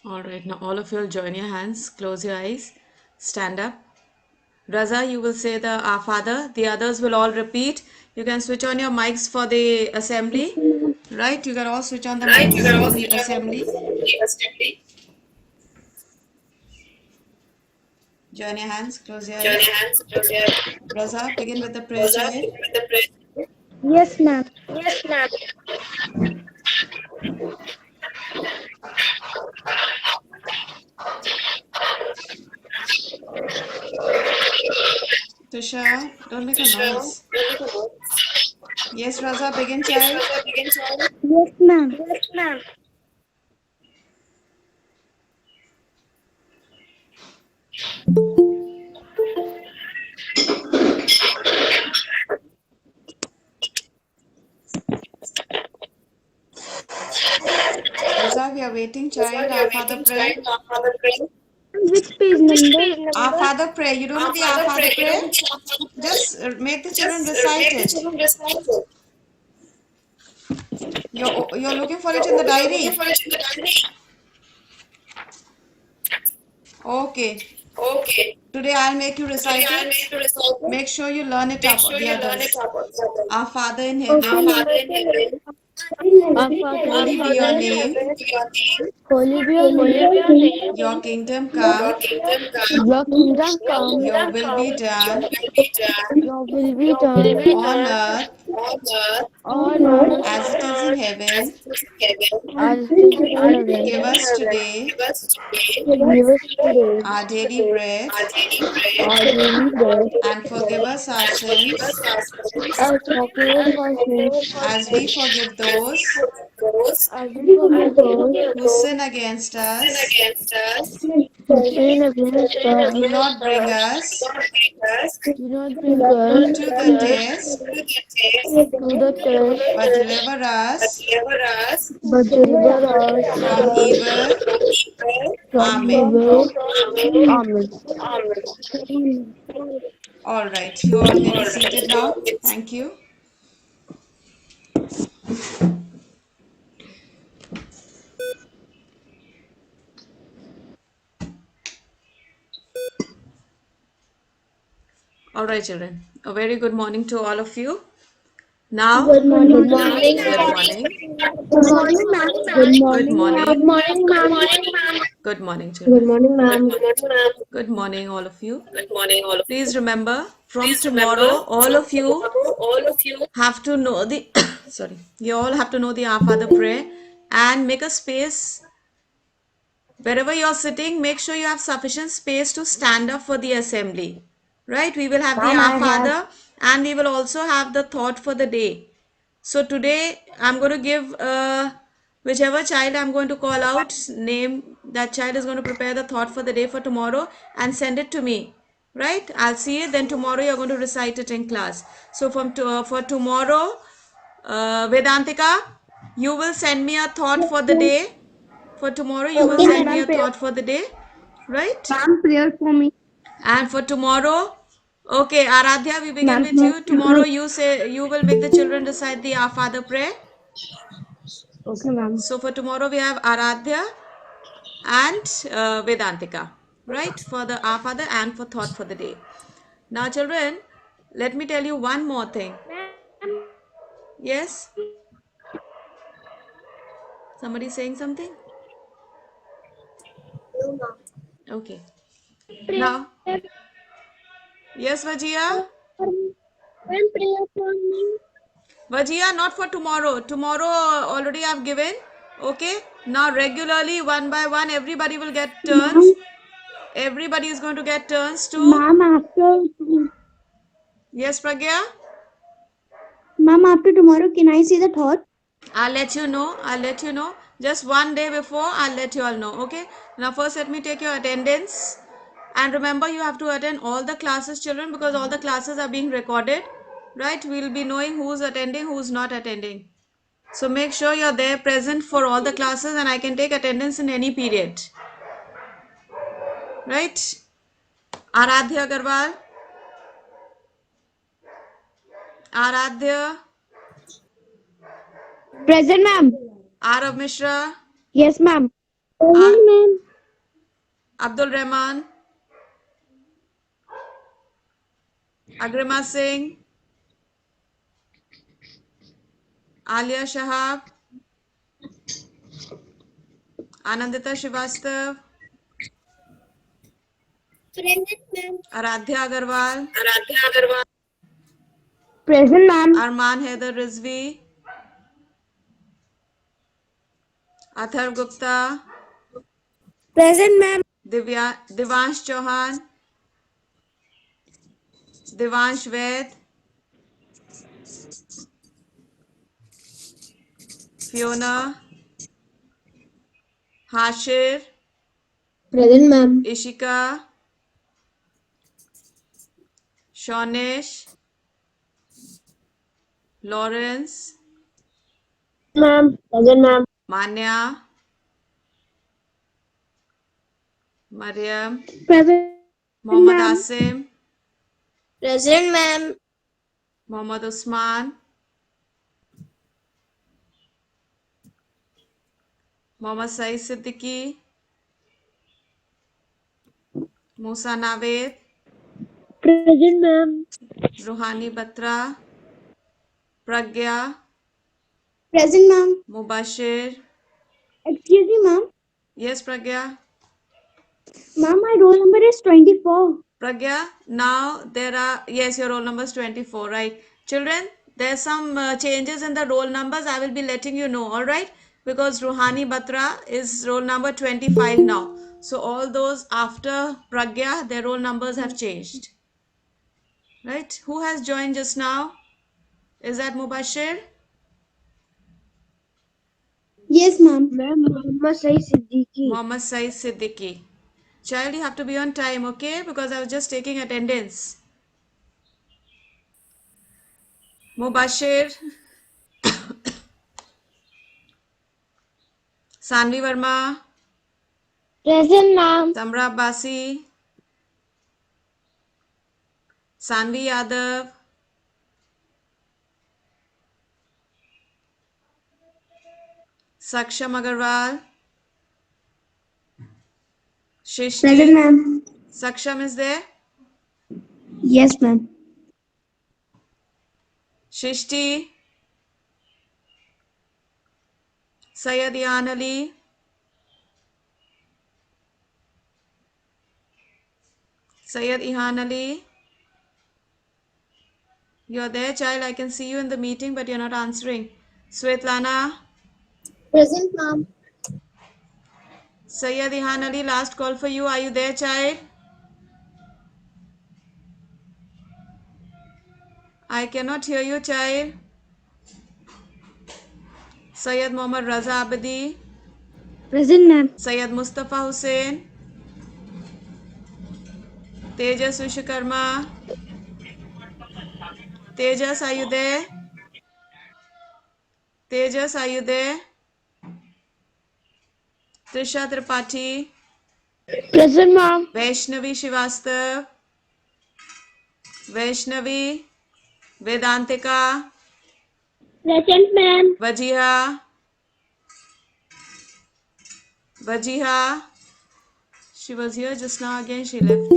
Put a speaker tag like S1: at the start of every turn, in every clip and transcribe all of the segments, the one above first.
S1: All right, now all of you will join your hands, close your eyes, stand up. Raza, you will say the Our Father. The others will all repeat. You can switch on your mics for the assembly.
S2: Okay, ma'am.
S1: Right? You can all switch on the
S2: Right, you
S1: mics
S2: can
S1: in
S2: also
S1: the
S2: switch on
S1: assembly.
S2: the assembly.
S1: Join your hands, close your
S2: Join
S1: eyes.
S2: your hands, close your eyes.
S1: Raza, begin with the prayer
S2: Close up
S1: child.
S2: with the prayer.
S3: Yes, ma'am.
S2: Yes, ma'am.
S1: Tusha, don't make a
S2: Tusha,
S1: noise.
S2: ready to go.
S1: Yes, Raza, begin
S2: Yes,
S1: child.
S2: Raza, begin child.
S3: Yes, ma'am.
S2: Yes, ma'am.
S1: Raza, we are waiting
S2: Raza,
S1: child.
S2: we
S1: Our
S2: are
S1: Father
S2: waiting
S1: pray.
S2: child. Our Father pray.
S3: Which page
S2: Which
S3: number?
S2: page
S1: Our
S2: number?
S1: Father pray. You don't know
S2: Our
S1: the Our
S2: Father
S1: Father
S2: pray. You
S1: pray?
S2: don't need to Our Father pray.
S1: Just make the children
S2: Just
S1: recite
S2: make the
S1: it.
S2: children recite it.
S1: You're looking for it in the
S2: You're looking
S1: diary.
S2: for it in the diary.
S1: Okay.
S2: Okay.
S1: Today I'll make you
S2: Today
S1: recite
S2: I'll
S1: it.
S2: make you recite it.
S1: Make sure you learn it
S2: Make
S1: up,
S2: sure
S1: the
S2: you learn it
S1: others.
S2: up.
S1: Our Father in
S3: Okay,
S2: Our
S1: heaven,
S3: ma'am.
S2: Father in heaven,
S3: Our Father
S2: our
S1: holy
S3: in
S1: be
S2: Father
S1: your
S2: in
S3: heaven,
S1: name.
S2: heaven, your name,
S3: holy be your
S2: holy be
S3: name.
S2: your name,
S1: Your kingdom
S2: your
S1: come.
S2: kingdom come,
S3: Your kingdom
S2: your
S3: come.
S1: Your
S2: kingdom
S1: will
S2: come,
S1: be
S2: your
S1: done
S2: will be done,
S3: Your will be
S2: your will
S3: done
S2: be
S1: on
S2: done
S1: earth
S2: on earth,
S3: on earth
S1: as it is in
S2: as
S1: heaven.
S2: it is in heaven,
S3: as it is in
S2: as it is
S1: Give
S3: heaven.
S2: in
S1: us
S2: heaven.
S1: today
S2: Give us today
S3: Give us today
S1: our daily bread
S2: our daily bread,
S3: our daily
S2: our
S3: bread,
S2: daily
S1: and forgive
S2: bread,
S1: us our
S2: and forgive us
S1: sins
S2: our sins,
S3: and forgive us
S2: and
S3: our
S2: forgive
S3: sins,
S2: us our
S1: as we
S2: sins,
S1: forgive
S2: as we
S1: those
S2: forgive those
S3: as we forgive those
S1: who sin against
S2: who sin
S1: us.
S2: against us.
S3: who sin against
S2: Sin
S3: us.
S1: Do
S2: against
S1: not bring
S2: us.
S1: us
S2: Don't bring us
S3: Do not bring us
S1: into the
S2: to
S1: test,
S2: the test,
S3: to the test,
S1: but deliver
S2: but
S1: us
S2: deliver us
S3: but deliver us
S1: from evil.
S2: from evil.
S3: from
S1: Amen.
S3: evil.
S2: Amen.
S3: Amen.
S2: Amen.
S1: All right, you all may be
S2: All
S1: seated now.
S2: right.
S1: Thank you. All right, children. A very good morning to all of you. Now,
S3: Good
S2: Good
S3: morning,
S2: morning,
S3: ma'am.
S1: good
S2: ma'am.
S1: morning.
S3: Good morning, ma'am. Good
S1: Good
S3: morning,
S2: Good
S1: morning.
S3: ma'am.
S2: morning, ma'am. Good morning, ma'am.
S1: Good morning,
S3: Good
S1: children.
S3: morning,
S2: Good
S3: ma'am.
S2: morning, ma'am.
S1: Good morning, all of you.
S2: Good morning, all of you.
S1: Please remember, from
S2: Please remember,
S1: tomorrow, all
S2: from
S1: of you
S2: tomorrow, all of you
S1: have to know the sorry, you all have to know the Our Father prayer and make a space wherever you're sitting. Make sure you have sufficient space to stand up for the assembly. Right? We will have the
S3: Ma'am,
S1: Our
S3: I have.
S1: Father and we will also have the thought for the day. So today I'm going to give whichever child I'm going to call out, name that child is going to prepare the thought for the day for tomorrow and send it to me. Right? I'll see it. Then tomorrow you're going to recite it in class. So for tomorrow, Vedantika, you will send me a thought
S3: Yes,
S1: for the
S3: ma'am.
S1: day. For tomorrow, you will
S3: Okay,
S1: send me
S3: ma'am.
S1: a thought for the day. Right?
S3: Ma'am, prayer for me.
S1: And for tomorrow, okay, Aradhya, we begin
S3: Ma'am,
S1: with you. Tomorrow, you say you will make the children recite the Our Father prayer.
S3: okay, ma'am.
S1: So for tomorrow, we have Aradhya and Vedantika, right? For the Our Father and for thought for the day. Now, children, let me tell you one more thing. Yes? Somebody saying something? Okay.
S3: Prayer
S1: Now, yes, Vajia?
S3: for me. Ma'am, prayer for me.
S1: Vajia, not for tomorrow. Tomorrow already I've given. Okay. Now regularly, one by one, everybody will get turns.
S3: Ma'am,
S1: Everybody is going to get turns too.
S3: ma'am, after,
S1: Yes, Pragya?
S3: ma'am, after tomorrow, can I see the thought?
S1: I'll let you know. I'll let you know. Just one day before, I'll let you all know. Okay. Now first let me take your attendance. And remember, you have to attend all the classes, children, because all the classes are being recorded. Right? We'll be knowing who's attending, who's not attending. So make sure you're there present for all the classes and I can take attendance in any period. Right? Aradhya Agarwal, Aradhya,
S3: Present, ma'am.
S1: Arav Mishra,
S3: Yes, ma'am. Present, ma'am.
S1: Abdul Rahman, Agrima Singh, Alia Shahab, Anandita Srivastav,
S2: Present, ma'am.
S1: Aradhya Agarwal,
S2: Aradhya Agarwal.
S3: Present, ma'am.
S1: Arman Haider Rizvi, Athar Gupta,
S2: Present, ma'am.
S1: Divansh Chauhan, Divansh Ved, Fiona, Hashir,
S3: Present, ma'am.
S1: Ishika, Shonish, Lawrence,
S3: Ma'am. Present, ma'am.
S1: Manya, Mariam,
S3: Present,
S1: Mohammad
S3: ma'am.
S1: Asim,
S2: Present, ma'am.
S1: Mohammad Usman, Mohammad Saeed Siddiqui, Musa Naved,
S3: Present, ma'am.
S1: Ruhani Batra, Pragya,
S3: Present, ma'am.
S1: Mubashir.
S3: Excuse me, ma'am.
S1: Yes, Pragya.
S3: Ma'am, my roll number is 24.
S1: Pragya, now there are, yes, your roll number is 24, right? Children, there's some changes in the roll numbers. I will be letting you know, all right? Because Ruhani Batra is roll number 25 now. So all those after Pragya, their roll numbers have changed. Right? Who has joined just now? Is that Mubashir?
S3: Yes, ma'am. Ma'am, Muhammad Saeed Siddiqui.
S1: Mohammad Saeed Siddiqui. Child, you have to be on time, okay? Because I was just taking attendance. Mubashir, Sanvi Verma,
S3: Present, ma'am.
S1: Samra Abbasi, Sanvi Yadav, Saksham Agarwal,
S3: Present,
S1: Shishti.
S3: ma'am.
S1: Saksham is there?
S3: Yes, ma'am.
S1: Shishti, Syed Yan Ali, Syed Ihan Ali. You're there, child. I can see you in the meeting, but you're not answering. Svetlana,
S3: Present, ma'am.
S1: Syed Ihan Ali, last call for you. Are you there, child? I cannot hear you, child. Syed Mohammad Raza Abadi,
S3: Present, ma'am.
S1: Syed Mustafa Hussain, Tejas Vishwakarma. Tejas, are you there? Tejas, are you there? Trisha Tripathi,
S3: Present, ma'am.
S1: Vaishnavi Shivastav, Vaishnavi, Vedantika,
S3: Present, ma'am.
S1: Vajiha, Vajiha. She was here just now, again she left.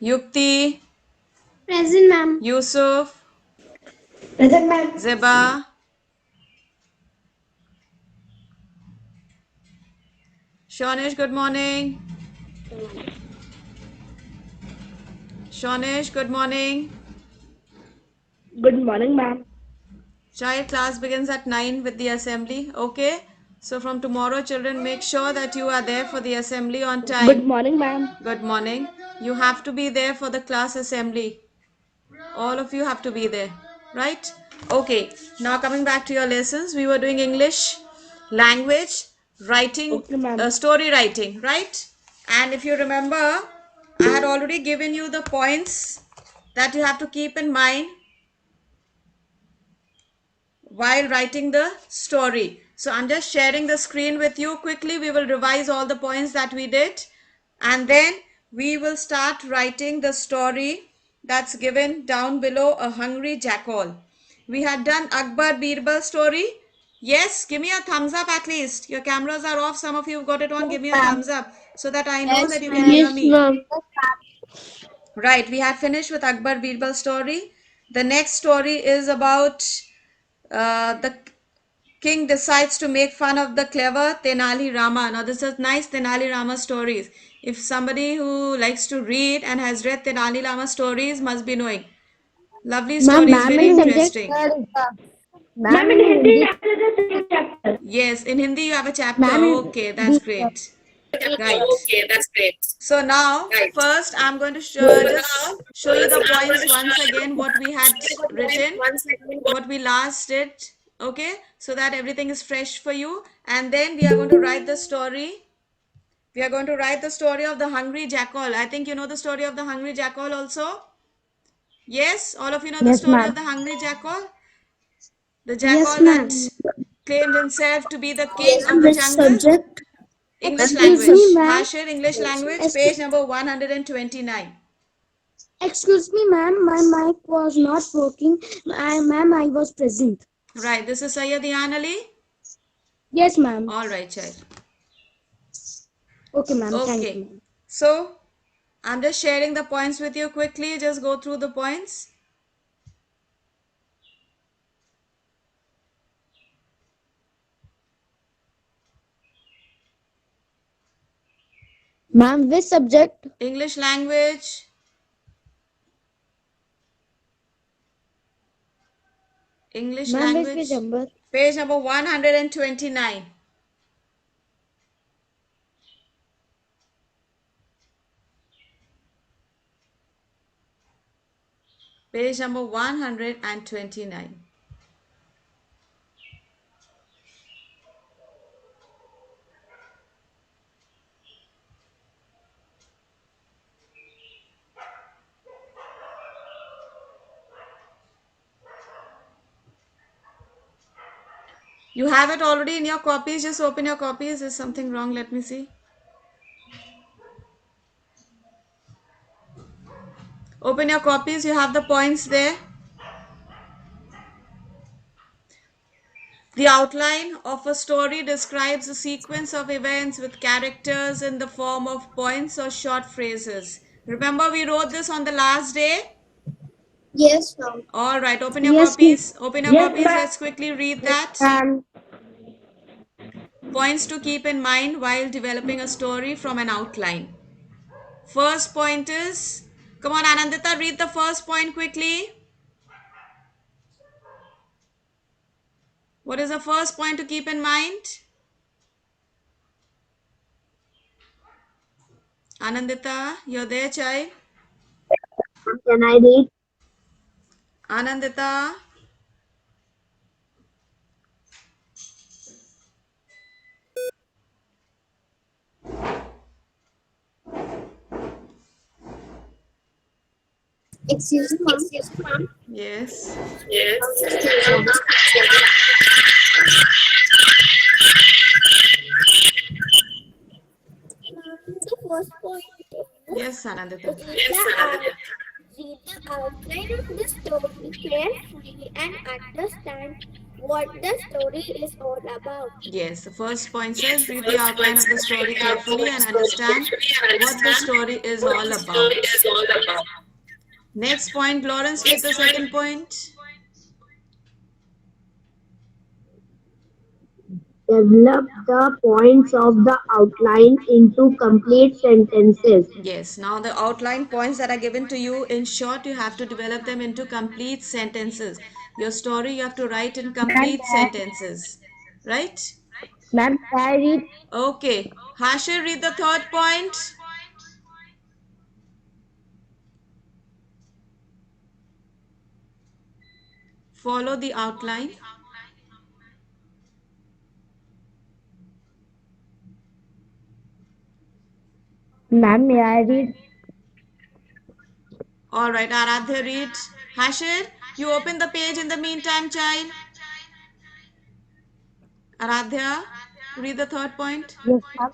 S1: Yukti,
S3: Present, ma'am.
S1: Yusuf,
S3: Present, ma'am.
S1: Zeba, Shonish, good morning. Shonish, good morning.
S3: Good morning, ma'am.
S1: Child, class begins at 9 with the assembly. Okay. So from tomorrow, children, make sure that you are there for the assembly on time.
S3: Good morning, ma'am.
S1: Good morning. You have to be there for the class assembly. All of you have to be there. Right? Okay. Now coming back to your lessons, we were doing English, language, writing,
S3: Okay, ma'am.
S1: story writing. Right? And if you remember, I had already given you the points that you have to keep in mind while writing the story. So I'm just sharing the screen with you. Quickly, we will revise all the points that we did. And then we will start writing the story that's given down below, A Hungry Jackal. We had done Akbar Birbal story. Yes, give me a thumbs up at least. Your cameras are off. Some of you have got it on. Give me a
S2: ma'am.
S1: thumbs up so that I know
S2: Yes,
S1: that you can
S2: ma'am.
S1: hear
S3: Yes,
S1: me.
S3: ma'am.
S1: Right, we had finished with Akbar Birbal story. The next story is about the king decides to make fun of the clever Tenali Rama. Now, this is nice Tenali Rama stories. If somebody who likes to read and has read Tenali Rama stories must be knowing. Lovely
S3: Ma'am,
S1: stories,
S3: ma'am
S1: very
S3: in Hindi.
S1: interesting.
S3: Ma'am in Hindi. Chapter.
S1: Yes, in Hindi you have a chapter.
S3: Ma'am in
S1: Okay, that's
S3: Hindi.
S1: great. Right. So now, first I'm going to just show you the points once again, what we had written, what we last did, okay, so that everything is fresh for you. And then we are going to write the story. We are going to write the story of the hungry jackal. I think you know the story of the hungry jackal also. Yes, all of you know the
S3: Yes,
S1: story of
S3: ma'am.
S1: the hungry jackal. The
S3: Yes,
S1: jackal that
S3: ma'am.
S1: claimed himself to be the king of the
S2: Which
S1: jungle.
S2: subject?
S1: English
S3: Excuse me,
S1: language.
S3: ma'am.
S1: Hashir, English language,
S3: Excuse,
S1: page number 129.
S3: excuse me, ma'am. My mic was not working. Ma'am, I was present.
S1: Right, this is Sayyid Ian Ali.
S3: Yes, ma'am.
S1: All right, child.
S3: Okay, ma'am. Thank
S1: Okay,
S3: you.
S1: so I'm just sharing the points with you quickly. Just go through the points.
S3: Ma'am, which subject?
S1: English language, English
S3: Ma'am, which page
S1: language,
S3: number?
S1: page number 129. Page number 129. You have it already in your copies. Just open your copies. Is something wrong? Let me see. Open your copies. You have the points there. The outline of a story describes a sequence of events with characters in the form of points or short phrases. Remember, we wrote this on the last day?
S2: Yes, ma'am.
S1: All right, open your
S3: Yes,
S1: copies. Open your
S3: yes,
S1: copies. Let's quickly read that.
S3: ma'am.
S1: Points to keep in mind while developing a story from an outline. First point is, come on, Anandita, read the first point quickly. What is the first point to keep in mind? Anandita, you're there, child.
S3: Can I read?
S1: Anandita.
S2: Excuse me, ma'am.
S1: Yes.
S2: The first point
S1: Yes, Anandita.
S2: read the outline of the story carefully and understand what the story is all about.
S1: Yes, the first point says read the outline of the story carefully and understand what the story is all about. Next point, Lawrence, read the second point.
S3: Develop the points of the outline into complete sentences.
S1: Yes, now the outline points that are given to you, in short, you have to develop them into complete sentences. Your story you have to write in complete sentences. Right?
S3: Ma'am, I read.
S1: Okay. Hashir, read the third point. Follow the outline.
S3: Ma'am, may I read?
S1: All right, Aradhya, read. Hashir, you open the page in the meantime, child. Aradhya, read the third point.
S3: Yes, ma'am.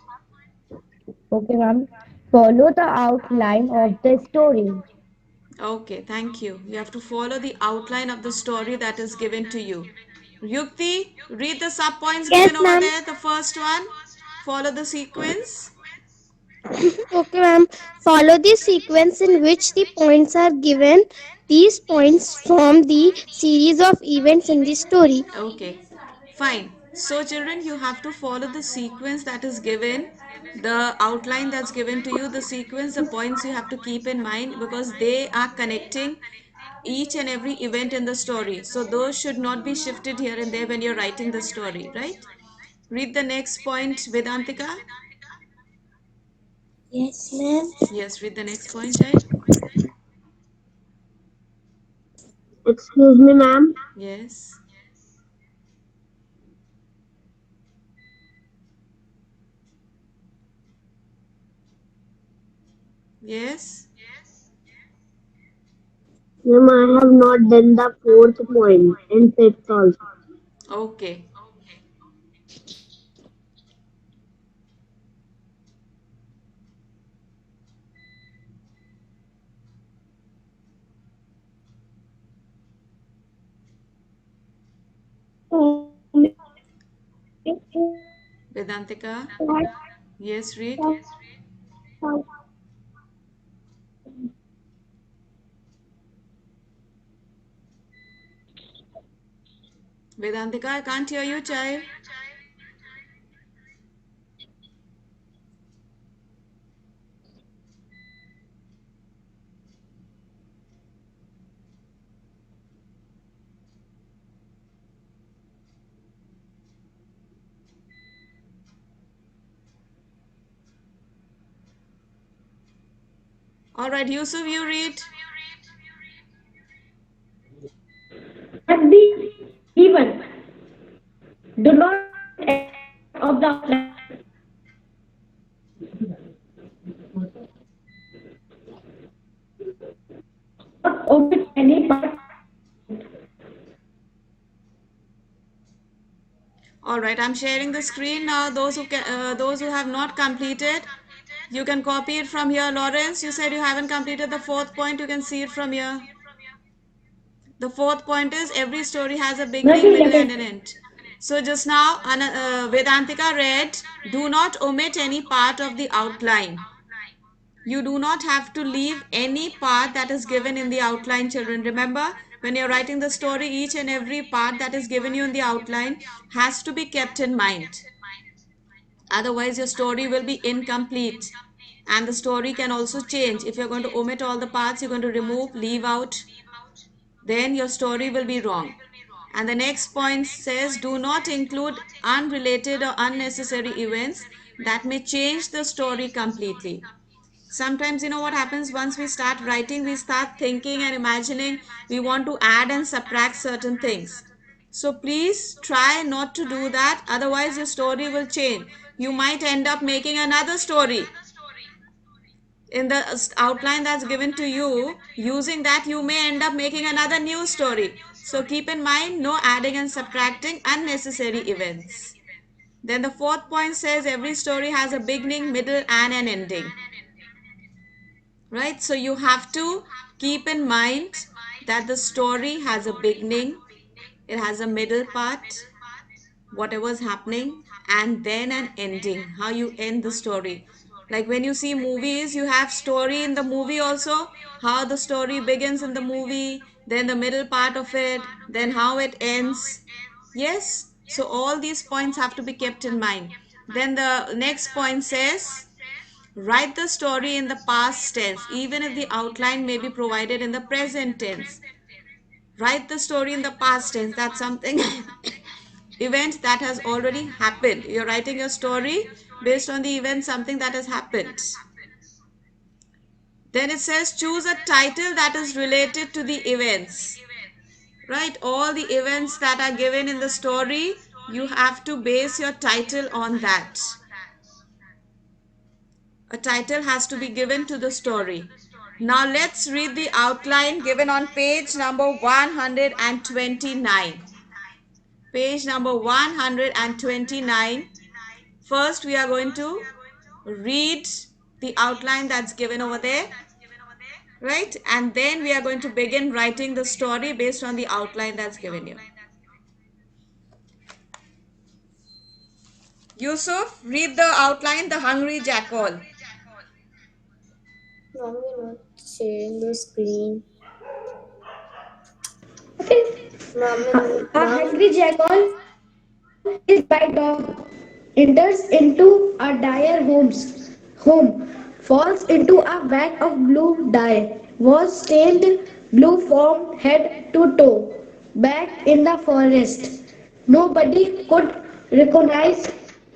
S3: Okay, ma'am. Follow the outline of the story.
S1: Okay, thank you. You have to follow the outline of the story that is given to you. Yukti, read the sub points
S3: Yes,
S1: given over
S3: ma'am.
S1: there. The first one, follow the sequence.
S3: Okay, ma'am. Follow the sequence in which the points are given. These points form the series of events in the story.
S1: Okay, fine. So, children, you have to follow the sequence that is given, the outline that's given to you, the sequence, the points you have to keep in mind because they are connecting each and every event in the story. So, those should not be shifted here and there when you're writing the story, right? Read the next point, Vedantika.
S3: Yes, ma'am.
S1: Yes, read the next point, child.
S2: Excuse me, ma'am.
S1: Yes. Yes.
S2: Ma'am, I have not done the fourth point and fifth also.
S1: Okay. Vedantika. Yes, read. Vedantika, I can't hear you, child. All right, Yusuf, you read.
S4: At the given, do not omit any part of the outline. Not omit any part.
S1: All right, I'm sharing the screen now. Those who have not completed, you can copy it from here. Lawrence, you said you haven't completed the fourth point. You can see it from here. The fourth point is every story has a beginning,
S4: Nothing
S1: middle, and
S4: left.
S1: an end. So just now, Vedantika read, do not omit any part of the outline. You do not have to leave any part that is given in the outline, children. Remember, when you're writing the story, each and every part that is given you in the outline has to be kept in mind. Otherwise, your story will be incomplete. And the story can also change. If you're going to omit all the parts, you're going to remove, leave out, then your story will be wrong. And the next point says do not include unrelated or unnecessary events that may change the story completely. Sometimes, you know what happens once we start writing, we start thinking and imagining we want to add and subtract certain things. So please try not to do that, otherwise, your story will change. You might end up making another story in the outline that's given to you. Using that, you may end up making another new story. So keep in mind no adding and subtracting unnecessary events. Then the fourth point says every story has a beginning, middle, and an ending. Right? So you have to keep in mind that the story has a beginning, it has a middle part, whatever's happening, and then an ending, how you end the story. Like when you see movies, you have story in the movie also, how the story begins in the movie, then the middle part of it, then how it ends. Yes, so all these points have to be kept in mind. Then the next point says write the story in the past tense even if the outline may be provided in the present tense. Write the story in the past tense, that's something event that has already happened. You're writing a story based on the event, something that has happened. Then it says choose a title that is related to the events. Right? All the events that are given in the story, you have to base your title on that. A title has to be given to the story. Now let's read the outline given on page number 129. Page number 129. First, we are going to read the outline that's given over there, right? And then we are going to begin writing the story based on the outline that's given you. Yusuf, read the outline, The Hungry Jackal.
S2: Mommy, not sharing the screen.
S4: Okay.
S2: Mommy,
S4: A
S2: mommy.
S4: hungry jackal is by dog, enters into a dire home, falls into a vat of blue dye, was stained blue from head to toe, back in the forest. Nobody could recognize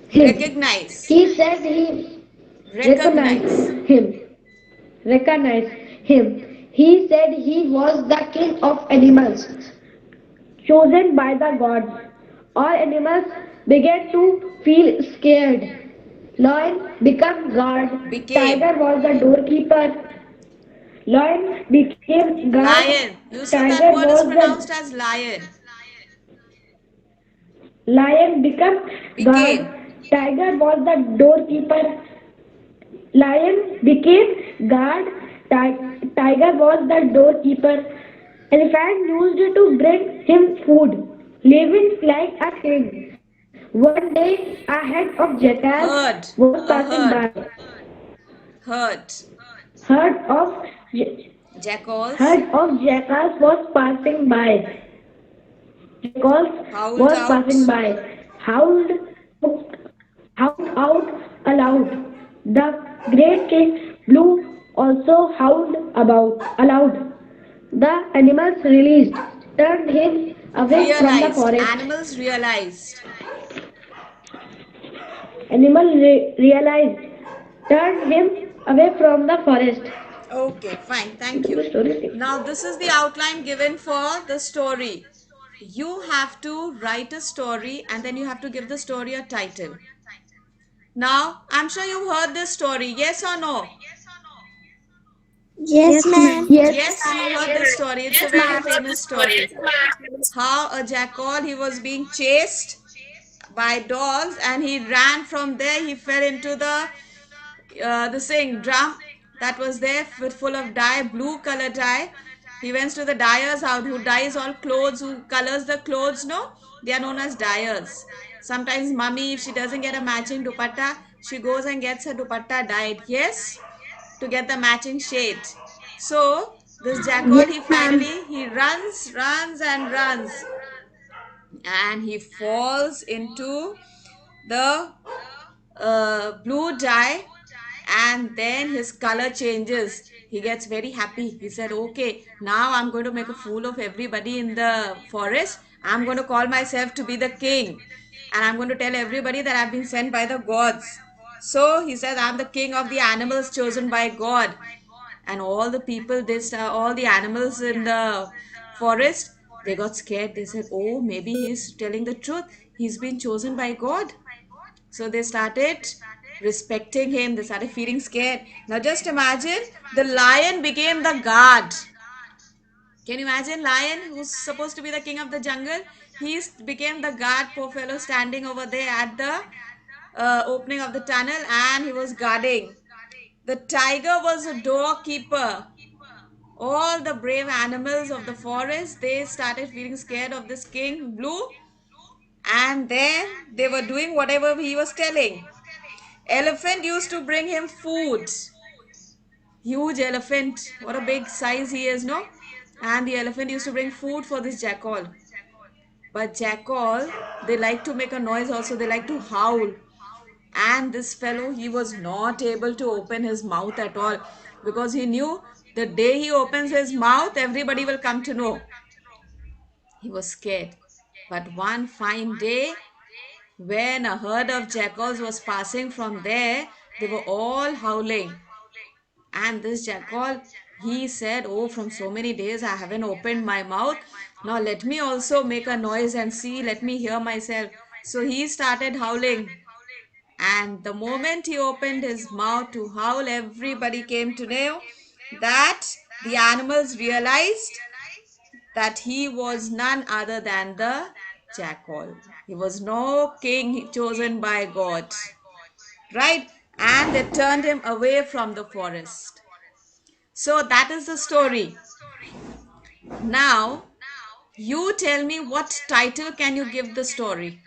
S4: him.
S1: Recognize.
S4: He said he recognized
S1: Recognize.
S4: him. Recognized him. He said he was the king of animals, chosen by the gods. All animals began to feel scared. Lion became guard.
S1: Became.
S4: Tiger was the doorkeeper. Lion became guard.
S1: Lion. Yusuf,
S4: Tiger
S1: that word
S4: was
S1: is
S4: the
S1: pronounced as lion.
S4: lion became guard.
S1: Became.
S4: Tiger was the doorkeeper. Lion became guard. Tiger was the doorkeeper. Elephant used to bring him food, living like a king. One day, a head of jackals
S1: Herd.
S4: was
S1: A
S4: passing
S1: herd.
S4: by.
S1: Herd.
S4: Herd of
S1: Jackals.
S4: herd of jackals was passing by. Jackals
S1: Howled
S4: was passing
S1: out.
S4: by. Howled, howled out aloud. The great king Blue also howled aloud. The animals released, turned him away from the
S1: Realized.
S4: forest.
S1: Animals realized.
S4: Realized, turned him away from the forest.
S1: Okay, fine. Thank you.
S4: The story.
S1: Now, this is the outline given for the story. You have to write a story and then you have to give the story a title. Now, I'm sure you've heard this story. Yes or no?
S3: Yes, ma'am.
S4: Yes,
S1: Yes, you heard this story. It's a very famous story. How a jackal, he was being chased by dogs and he ran from there. He fell into the same drum that was there with full of dye, blue color dye. He went to the dyer's house who dyes all clothes, who colors the clothes, no? They are known as dyers. Sometimes mummy, if she doesn't get a matching dupatta, she goes and gets her dupatta dyed. Yes? To get the matching shade. So this jackal, he
S3: Yes, ma'am.
S1: finally, he runs and runs and he falls into the blue dye and then his color changes. He gets very happy. He said, okay, now I'm going to make a fool of everybody in the forest. I'm going to call myself to be the king and I'm going to tell everybody that I've been sent by the gods. So he says, I'm the king of the animals chosen by God. And all the people, all the animals in the forest, they got scared. They said, oh, maybe he's telling the truth. He's been chosen by God. So they started respecting him. They started feeling scared. Now just imagine the lion became the guard. Can you imagine lion who's supposed to be the king of the jungle? He became the guard, poor fellow, standing over there at the opening of the tunnel and he was guarding. The tiger was a doorkeeper. All the brave animals of the forest, they started feeling scared of this king Blue and then they were doing whatever he was telling. Elephant used to bring him food. Huge elephant. What a big size he is, no? And the elephant used to bring food for this jackal. But jackal, they like to make a noise also. They like to howl. And this fellow, he was not able to open his mouth at all because he knew the day he opens his mouth, everybody will come to know. He was scared. But one fine day, when a herd of jackals was passing from there, they were all howling. And this jackal, he said, oh, from so many days I haven't opened my mouth. Now let me also make a noise and see, let me hear myself. So he started howling. And the moment he opened his mouth to howl, everybody came to know that the animals realized that he was none other than the jackal. He was no king chosen by God. Right? And they turned him away from the forest. So that is the story. Now, you tell me what title can you give the story?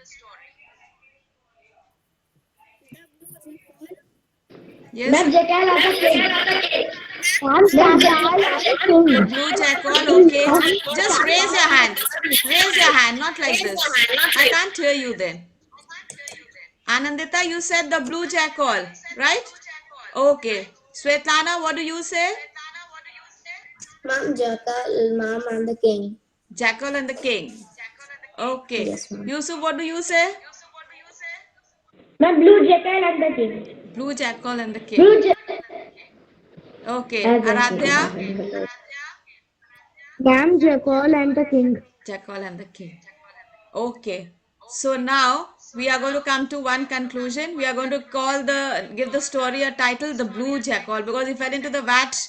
S1: Yes.
S4: Ma'am, Jackal as a king.
S3: Ma'am, Jackal as a king.
S1: The blue jackal. Okay. Just raise your hand. Raise your hand. Not like this. I can't hear you then. Anandita, you said the blue jackal, right? Okay. Svetlana, what do you say?
S2: Ma'am, Jackal, ma'am, and the king.
S1: Jackal and the king. Okay.
S2: Yes, ma'am.
S1: Yusuf, what do you say?
S4: Ma'am, blue Jackal and the king.
S1: Blue jackal and the king.
S4: Blue Jackal.
S1: Okay. Aradhya?
S3: Ma'am, Jackal and the king.
S1: Jackal and the king. Okay. So now we are going to come to one conclusion. We are going to give the story a title, The Blue Jackal, because he fell into the vat.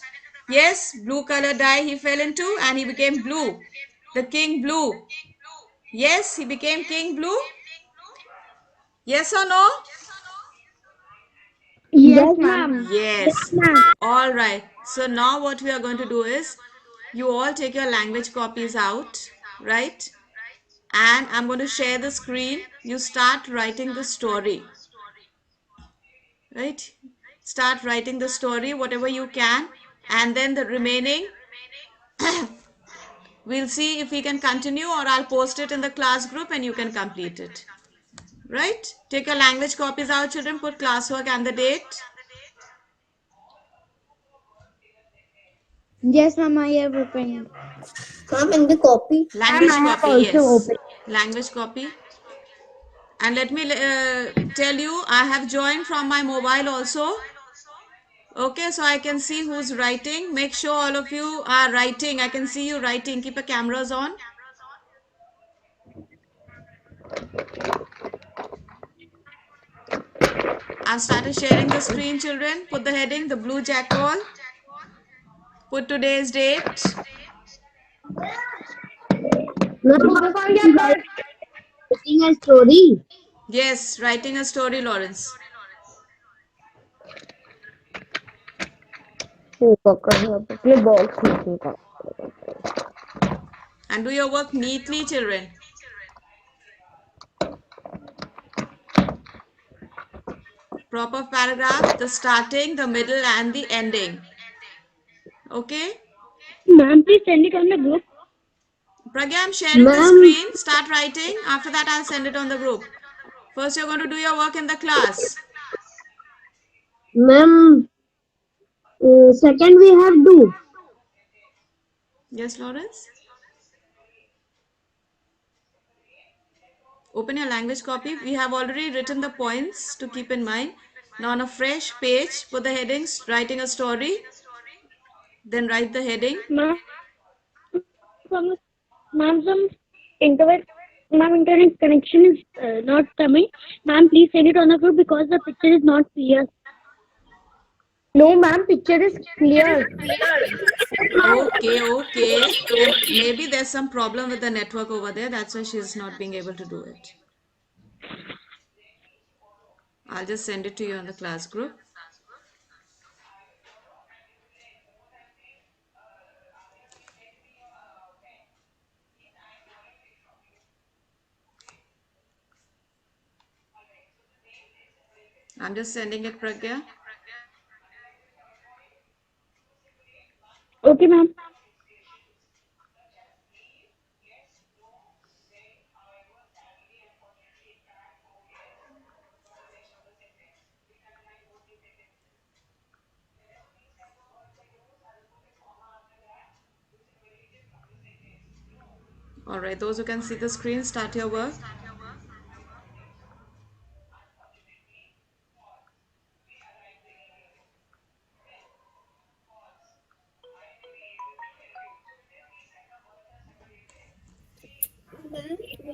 S1: Yes, blue color dye he fell into and he became blue. The king blue. Yes, he became king blue. Yes or no?
S3: Yes, ma'am.
S1: Yes. All right. So now what we are going to do is you all take your language copies out, right? And I'm going to share the screen. You start writing the story, right? Start writing the story, whatever you can. And then the remaining, we'll see if we can continue or I'll post it in the class group and you can complete it. Right? Take your language copies out, children. Put classwork and the date.
S3: Yes, ma'am, I have opened.
S2: Ma'am, in the copy.
S1: Language
S3: I have
S1: copy,
S3: also
S1: yes.
S3: opened.
S1: Language copy. And let me tell you, I have joined from my mobile also. Okay, so I can see who's writing. Make sure all of you are writing. I can see you writing. Keep your cameras on. I've started sharing the screen, children. Put the heading, The Blue Jackal. Put today's date.
S3: Writing a story.
S1: Yes, writing a story, Lawrence. And do your work neatly, children. Proper paragraph, the starting, the middle, and the ending. Okay?
S3: Ma'am, please send it on the group.
S1: Pragya, I'm sharing the screen. Start writing. After that, I'll send it on the group. First, you're going to do your work in the class.
S3: Ma'am, second we have do.
S1: Yes, Lawrence? Open your language copy. We have already written the points to keep in mind. Now on a fresh page, put the headings, writing a story. Then write the heading.
S3: Ma'am, some internet connection is not coming. Ma'am, please send it on the group because the picture is not clear. No, ma'am, picture is clear.
S1: Okay. Maybe there's some problem with the network over there. That's why she's not being able to do it. I'll just send it to you on the class group. I'm just sending it, Pragya.
S3: Okay, ma'am.
S1: All right, those who can see the screen, start your work.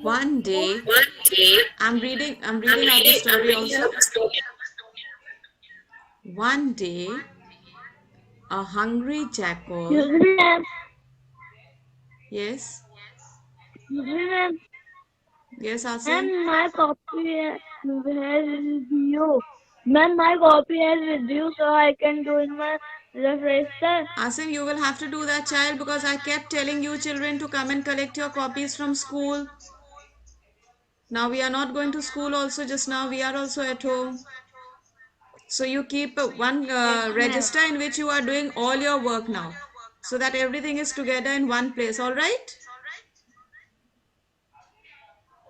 S1: One day, I'm reading out the story also. One day, a hungry jackal. Yes. Yes, Asim.
S3: And my copy has with you. Ma'am, my copy has with you, so I can do in my refresher.
S1: Asim, you will have to do that, child, because I kept telling you children to come and collect your copies from school. Now we are not going to school also, just now we are also at home. So you keep one register in which you are doing all your work now, so that everything is together in one place. All right?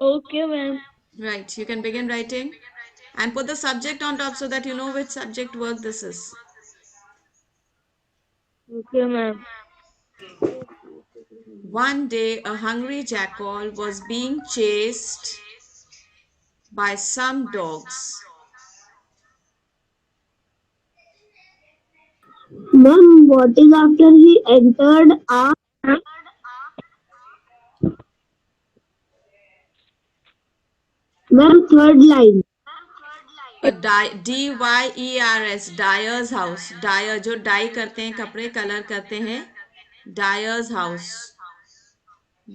S3: Okay, ma'am.
S1: Right. You can begin writing and put the subject on top so that you know which subject work this is.
S3: Okay, ma'am.
S1: One day, a hungry jackal was being chased by some dogs.
S3: Ma'am, what is after he entered a ma'am third line?
S1: A DYERS, dyers house. Dyer जो dye करते हैं, कपड़े colour करते हैं, dyers house.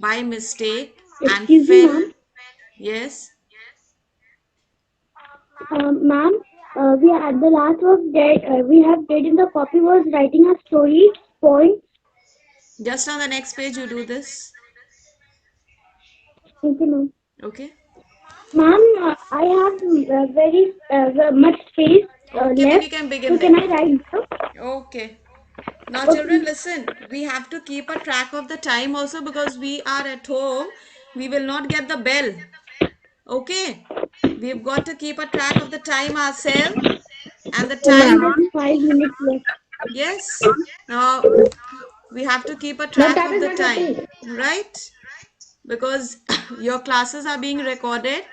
S1: By mistake and
S3: Excuse me,
S1: fell.
S3: ma'am.
S1: Yes.
S3: Ma'am, we at the last of that we have did in the copy was writing a story point.
S1: Just on the next page, you do this.
S3: Okay, ma'am.
S1: Okay.
S3: Ma'am, I have very much space
S1: Okay, then
S3: left.
S1: you can
S3: So
S1: begin
S3: can
S1: then.
S3: I write down?
S1: Okay. Now, children, listen. We have to keep a track of the time also because we are at home. We will not get the bell. Okay. We've got to keep a track of the time ourselves and the
S3: So, ma'am,
S1: time.
S3: just 5 minutes left.
S1: Yes. Now, we have to keep a
S4: Ma'am,
S1: track
S4: time
S1: of
S4: is
S1: the
S4: not
S1: time.
S4: working.
S1: Right? Because your classes are being recorded.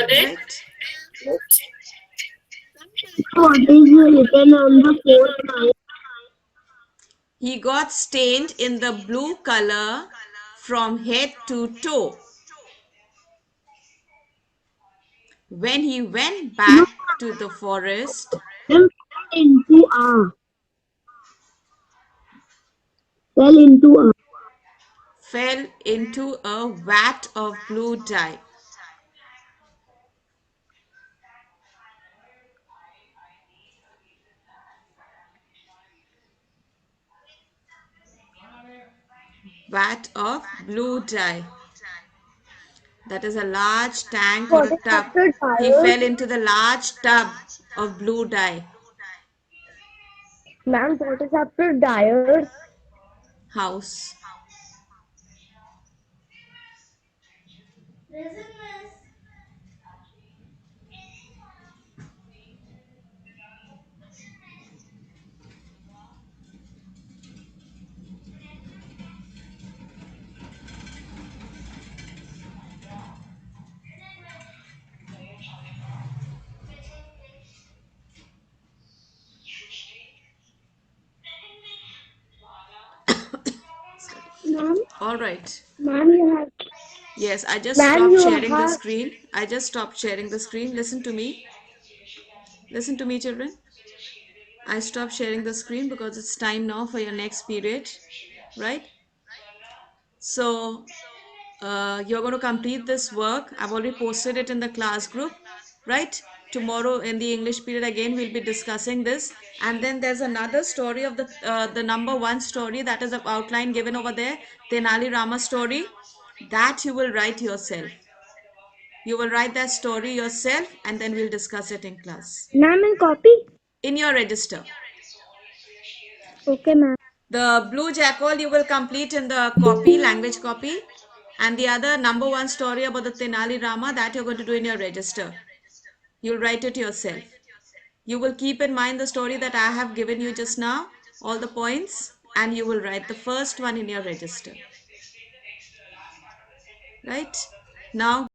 S1: Right?
S3: What is written on the fourth line?
S1: He got stained in the blue color from head to toe. When he went
S3: No,
S1: back to the forest,
S3: ma'am, into a fell into a.
S1: fell into a vat of blue dye. Vat of blue dye. That is a large tank or
S3: What
S1: a
S3: is
S1: tub.
S3: after
S1: He
S3: tires?
S1: fell into the large tub of blue dye.
S3: Ma'am, what is after tires?
S1: House.
S3: Ma'am,
S1: All right.
S3: ma'am, you have.
S1: Yes, I just
S3: Ma'am,
S1: stopped
S3: you
S1: sharing the
S3: have.
S1: screen. I just stopped sharing the screen. Listen to me. Listen to me, children. I stopped sharing the screen because it's time now for your next period, right? So you're going to complete this work. I've already posted it in the class group, right? Tomorrow in the English period again we'll be discussing this, and then there's another story of the number one story that is the outline given over there, Tenali Rama story, that you will write yourself. You will write that story yourself, and then we'll discuss it in class
S3: Ma'am, in copy?
S1: in your register.
S3: Okay, ma'am.
S1: The blue jackal you will complete in the copy, language copy, and the other number one story about the Tenali Rama that you're going to do in your register. You'll write it yourself. You will keep in mind the story that I have given you just now, all the points, and you will write the first one in your register. Right? Now